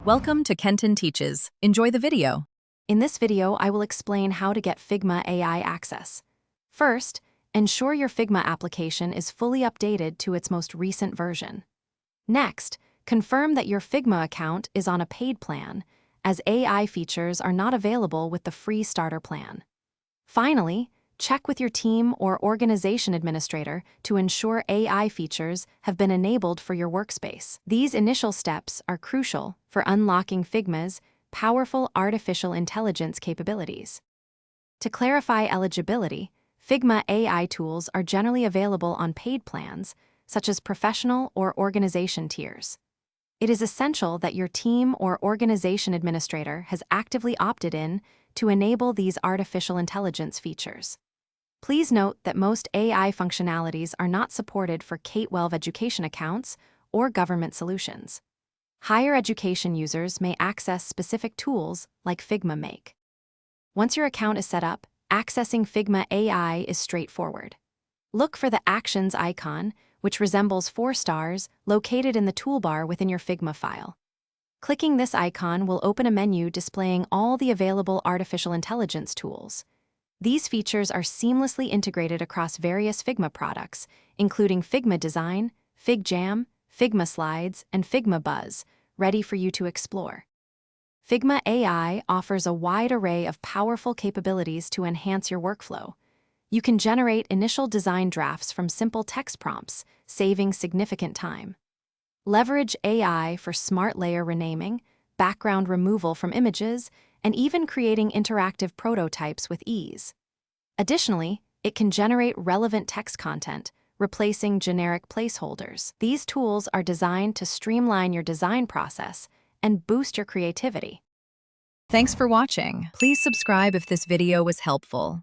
Welcome to Kenton Teaches. Enjoy the video. In this video, I will explain how to get Figma AI access. First, ensure your Figma application is fully updated to its most recent version. Next, confirm that your Figma account is on a paid plan, as AI features are not available with the free starter plan. Finally, check with your team or organization administrator to ensure AI features have been enabled for your workspace. These initial steps are crucial for unlocking Figma's powerful artificial intelligence capabilities. To clarify eligibility, Figma AI tools are generally available on paid plans, such as professional or organization tiers. It is essential that your team or organization administrator has actively opted in to enable these artificial intelligence features. Please note that most AI functionalities are not supported for K-12 education accounts or government solutions. Higher education users may access specific tools like Figma Make. Once your account is set up, accessing Figma AI is straightforward. Look for the Actions icon, which resembles 4 stars, located in the toolbar within your Figma file. Clicking this icon will open a menu displaying all the available artificial intelligence tools. These features are seamlessly integrated across various Figma products, including Figma Design, FigJam, Figma Slides, and Figma Buzz, ready for you to explore. Figma AI offers a wide array of powerful capabilities to enhance your workflow. You can generate initial design drafts from simple text prompts, saving significant time. Leverage AI for smart layer renaming, background removal from images, and even creating interactive prototypes with ease. Additionally, it can generate relevant text content, replacing generic placeholders. These tools are designed to streamline your design process and boost your creativity. Thanks for watching. Please subscribe if this video was helpful.